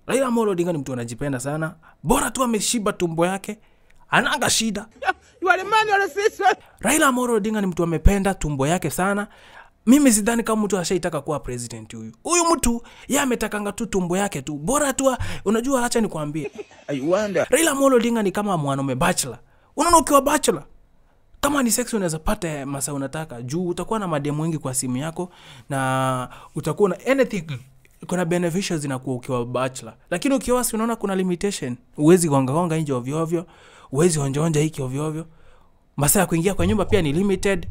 Raila Amolo Odinga ni mtu anajipenda sana. Bora tu ameshiba tumbo yake, ananga shida. You are the man, you are the sister. Raila Amolo Odinga ni mtu amependa tumbo yake sana. Mimi sidhani kama mtu ashaitaka kuwa president huyu. Huyu mtu yeye ametakanga tu tumbo yake tu. Bora tu unajua, acha nikwambie. I wonder. Raila Amolo Odinga ni kama mwanaume bachelor. Unaona ukiwa bachelor, kama ni sex unaweza pata masaa unataka. Juu utakuwa na mademu wengi kwa simu yako na utakuwa na anything. Kuna beneficials zinakuwa ukiwa bachelor. Lakini ukiwa si unaona kuna limitation. Uwezi gonga nje ovyo ovyo. Uwezi onja hiki ovyo ovyo. Masaa ya kuingia kwa nyumba pia ni limited.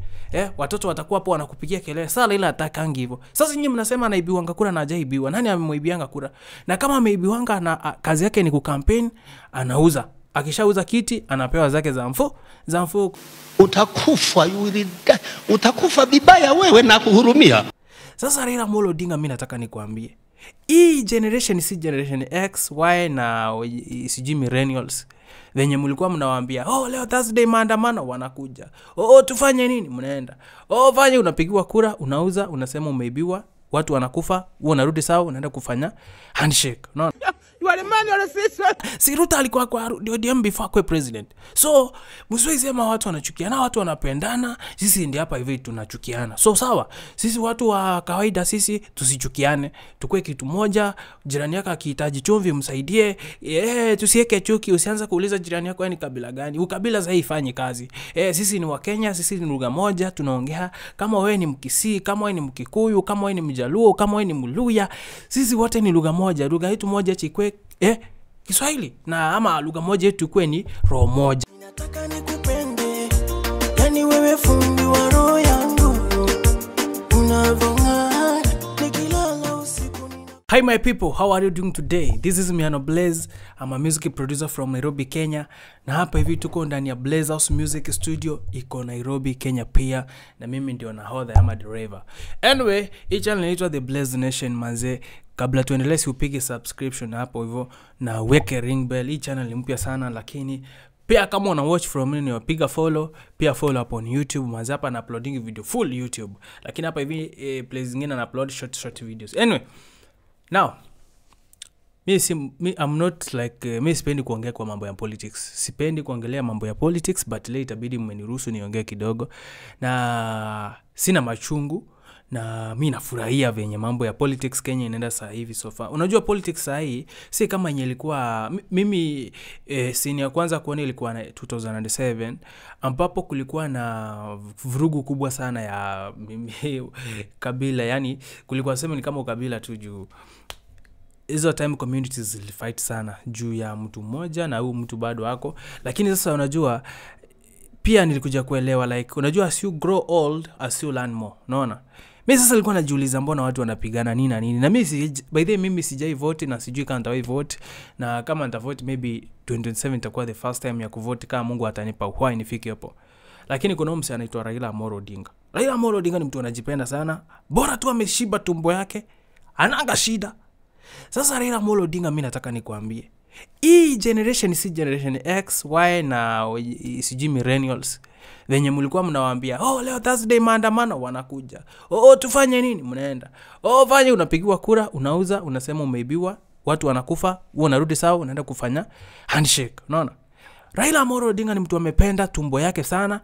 Watoto watakuwa hapo wanakupigia kelele. Sasa Raila atakangi hivyo. Sasa nyinyi mnasema anaibiwanga kura na hajaibiwa. Nani ameibianga kura? Na kama ameibiwanga na kazi yake ni kucampaign, anauza. Akishauza kiti anapewa zake za mfuko. Utakufa, you will die. Utakufa bibaya wewe na kuhurumia. Sasa Raila Amolo Odinga mimi nataka nikwambie. Hii generation si generation X, Y na sijui millennials. Venye mlikuwa mnawaambia, leo Thursday maandamano, wanakuja. Tufanye nini? Mnaenda. Fanye, unapigiwa kura, unauza, unasema umeibiwa, watu wanakufa, wewe unarudi sawa, unaenda kufanya handshake. Unaona? You are the man, you are the sister. Si Ruto alikuwa kwa ODM before kwa president. So, msiwezi sema watu wanachukiana, watu wanapendana, sisi ndio hapa hivi tunachukiana. So sawa, sisi watu wa kawaida sisi tusichukiane. Tukue kitu moja, jirani yako akihitaji chumvi msaidie. Tusiweke chuki, usianze kuuliza jirani yako ni kabila gani. Ukabila sasa ifanye kazi. Sisi ni wa Kenya, sisi ni lugha moja, tunaongea. Kama wewe ni Mkisii, kama wewe ni Mkikuyu, kama wewe ni Mjaluo, kama wewe ni Mluya, sisi wote ni lugha moja. Lugha yetu moja chikwe Kiswahili, na ama lugha moja yetu kwe ni roho moja. Nataka nikupende, yani wewe fundi wa roho yangu, unavong'aa nikilala usiku. Hi my people, how are you doing today? This is Miano Blaze. I'm a music producer from Nairobi, Kenya. Na hapa hivi tuko ndani ya Blaze House Music Studio, iko Nairobi, Kenya pia. Na mimi ndio nahodha ama driver. Anyway, hii channel inaitwa The Blaze Nation manze. Kabla tuendelee, si upige subscription hapo hivyo na weke ring bell. Hii channel ni mpya sana, lakini pia kama una watch from me ni piga follow, pia follow hapo on YouTube. Manze hapa na uploading video full YouTube. Lakini hapa hivi place zingine na upload short videos. Anyway, now I'm not like me sipendi kuongea kwa mambo ya politics. Sipendi kuongelea mambo ya politics, but leo itabidi mmeniruhusu niongee kidogo. Na sina machungu, na mimi nafurahia venye mambo ya politics Kenya inaenda sasa hivi so far. Unajua politics sasa hii si kama yenye ilikuwa mimi scene ya kwanza kuona ilikuwa na 2007 ambapo kulikuwa na vurugu kubwa sana ya kabila, yani kulikuwa sema ni kama ukabila tu juu hizo time communities zilifight sana juu ya mtu mmoja na huyu mtu bado wako. Lakini sasa unajua pia nilikuja kuelewa like unajua as you grow old as you learn more. Unaona? Mimi sasa nilikuwa najiuliza mbona watu wanapigana nini na nini. Na mimi by the way mimi sijai vote na sijui kama nitawai vote, na kama nita vote maybe 2027 itakuwa the first time ya kuvote kama Mungu atanipa uhai nifike hapo. Lakini kuna mtu anaitwa Raila Amolo Odinga. Raila Amolo Odinga ni mtu anajipenda sana. Bora tu ameshiba tumbo yake, ananga shida. Sasa Raila Amolo Odinga mimi nataka nikwambie. Hii generation si generation X, Y na sijui millennials. Venye mlikuwa mnawaambia, leo Thursday maandamano, wanakuja. Tufanye nini? Mnaenda. Fanye, unapigiwa kura, unauza, unasema umeibiwa, watu wanakufa, wewe unarudi sawa, unaenda kufanya handshake. Unaona? Raila Amolo Odinga ni mtu amependa tumbo yake sana.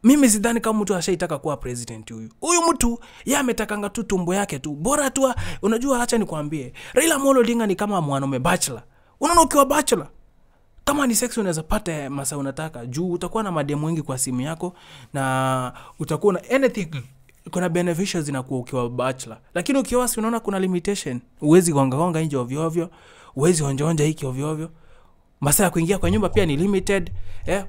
Mimi sidhani kama mtu ashaitaka kuwa president huyu. Huyu mtu yeye ametakanga tu tumbo yake tu. Bora tu unajua, acha nikwambie. Raila Amolo Odinga ni kama mwanaume bachelor. Unaona ukiwa bachelor, kama ni sex unaweza pata masaa unataka. Juu utakuwa na mademu wengi kwa simu yako na utakuwa na anything. Kuna beneficials zinakuwa ukiwa bachelor. Lakini ukiwa si unaona kuna limitation. Uwezi gonga nje ovyo ovyo. Uwezi onja hiki ovyo ovyo. Masaa ya kuingia kwa nyumba pia ni limited.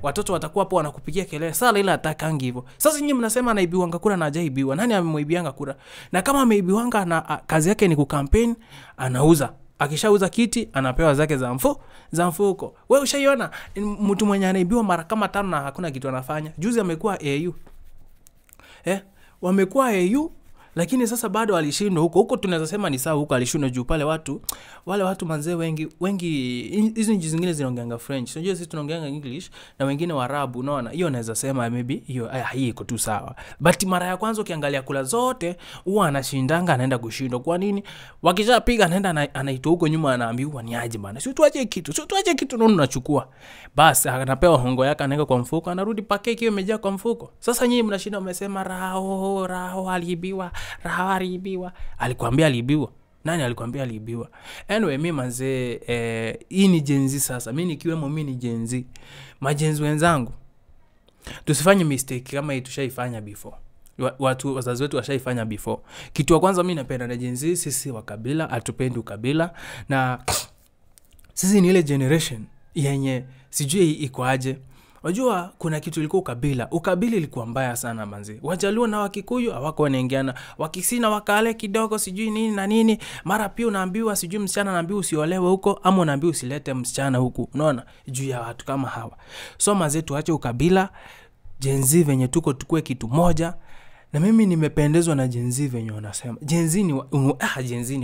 Watoto watakuwa hapo wanakupigia kelele. Sasa Raila atakangi hivyo. Sasa nyinyi mnasema anaibiwanga kura na hajaibiwa. Nani ameibianga kura? Na kama ameibiwanga na kazi yake ni kucampaign, anauza. Akishauza kiti anapewa zake za mfuko. Wewe ushaiona mtu mwenye anaibiwa mara kama 5 na hakuna kitu anafanya? Juzi amekuwa AU. Wamekuwa AU Lakini sasa bado alishindwa huko tunaweza sema ni sawa, huko alishindwa juu pale wale watu manzee wengi hizo nchi zingine zinaongeanga French. Unajua sisi tunaongeanga English na wengine Waarabu, unaona. Hiyo naweza sema maybe hiyo hii iko tu sawa. But mara ya kwanza ukiangalia kula zote huwa anashindanga, anaenda kushindwa. Kwa nini? Wakishapiga anaenda anaitwa huko nyuma, anaambiwa ni aje bana. Si tuache kitu ndio unachukua. Basi anapewa hongo yake, anaweka kwa mfuko, anarudi pake hiyo imejaa kwa mfuko. Sasa nyinyi mnashinda umesema Rao aliibiwa. Alikwambia aliibiwa? Nani alikwambia aliibiwa? Anyway, mimi manze hii ni Gen Z sasa. Mimi nikiwemo mimi ni Gen Z. Majenzi wenzangu, tusifanye mistake kama hii tushaifanya before. Wazazi wetu washaifanya before. Kitu ya kwanza mimi napenda na Gen Z, sisi wa kabila, hatupendi ukabila, na sisi ni ile generation yenye sijui iko aje. Unajua kuna kitu ilikuwa ukabila ilikuwa mbaya sana manzi. Wajaluo na Wakikuyu hawako wanaingiana. Wakisii na Wakale kidogo sijui nini na nini. Mara pia unaambiwa sijui msichana anaambiwa usiolewe huko, ama unaambiwa usilete msichana huku. Unaona? Juu ya watu kama hawa. So manzi tuache ukabila. Gen Z venye tukue kitu moja. Na mimi nimependezwa na Gen Z venye wanasema. Gen Z ni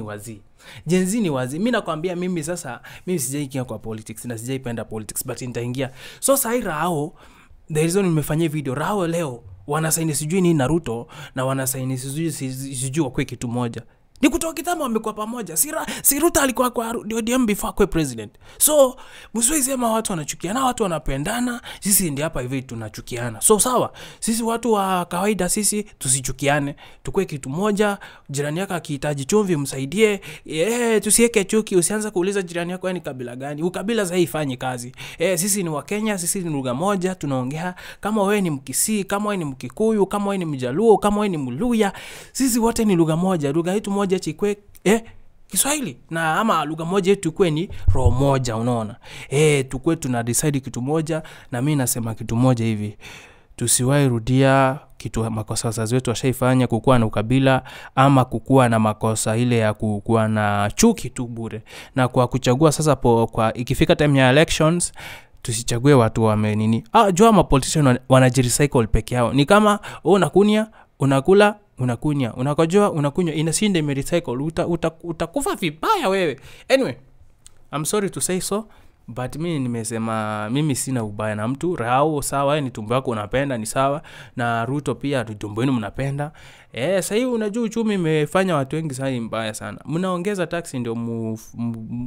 wazi. Gen Z ni wazi. Mimi nakwambia mimi sasa, mimi sijaikia kwa politics na sijaipenda politics, but nitaingia. So sai Rao, the reason nimefanyia video Rao leo wanasaini sijui nini Naruto na wanasaini sijui wakwe kitu moja. Ni kutoka kitambo wamekuwa pamoja. Si Ruto alikuwa kwa ODM before kwa president. So msiwe sema watu wanachukiana, watu wanapendana. Sisi ndio hapa hivi tunachukiana. So sawa, sisi watu wa kawaida sisi tusichukiane. Tukue kitu moja. Jirani yako akihitaji chumvi msaidie. Tusiweke chuki, usianze kuuliza jirani yako ni kabila gani. Ukabila sasa ifanye kazi. Sisi ni wa Kenya, sisi ni lugha moja tunaongea. Kama wewe ni Mkisii, kama wewe ni Mkikuyu, kama wewe ni Mjaluo, kama wewe ni Mluya, sisi wote ni lugha moja. Lugha yetu moja chikwe Kiswahili, na ama lugha moja yetu kwe ni roho moja, unaona. Tukue tuna decide kitu moja, na mimi nasema kitu moja hivi. Tusiwahi rudia kitu makosa wazazi wetu washaifanya, kukua na ukabila ama kukua na makosa ile ya kukua na chuki tu bure. Na kwa kuchagua sasa kwa ikifika time ya elections tusichague watu wame nini. Jua ma politician wanajirecycle peke yao. Ni kama unakunya, unakula, unakunya, unakojoa, unakunywa, inashinda imerecycle, utakufa vibaya wewe. Anyway, I'm sorry to say so, but mimi nimesema mimi sina ubaya na mtu. Rao sawa, ni tumbo yako unapenda, ni sawa. Na Ruto pia tumbo yenu mnapenda. Sasa hivi unajua uchumi imefanya watu wengi sasa mbaya sana. Mnaongeza tax ndio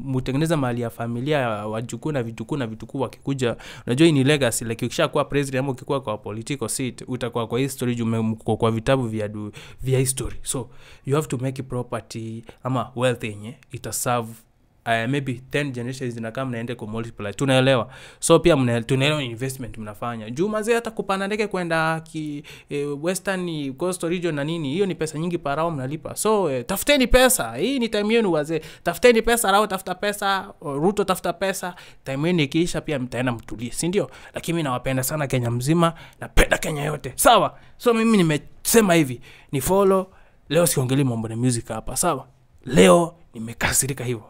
mtengeneza mali ya familia, wajukuu na vitukuu wakikuja. Unajua hii ni legacy, like ukishakuwa president ama ukikuwa kwa political seat utakuwa kwa history, kwa vitabu vya history. So you have to make property ama wealth yenye ita serve maybe 10 generations zinakaa mnaende ku multiply. Tunaelewa. So pia tunaelewa investment mnafanya. Juu mazee hata kupanda ndege kwenda Western Coast region na nini, hiyo ni pesa nyingi parao mnalipa. So tafuteni pesa. Hii ni time yenu wazee. Tafuteni pesa, Rao tafuta pesa, Ruto tafuta pesa. Time yenu ikiisha pia mtaenda mtulie, si ndio? Lakini mimi nawapenda sana Kenya mzima, napenda Kenya yote. Sawa? So mimi nimesema hivi, ni follow. Leo siongelei mambo na music hapa, sawa? Leo nimekasirika hivyo.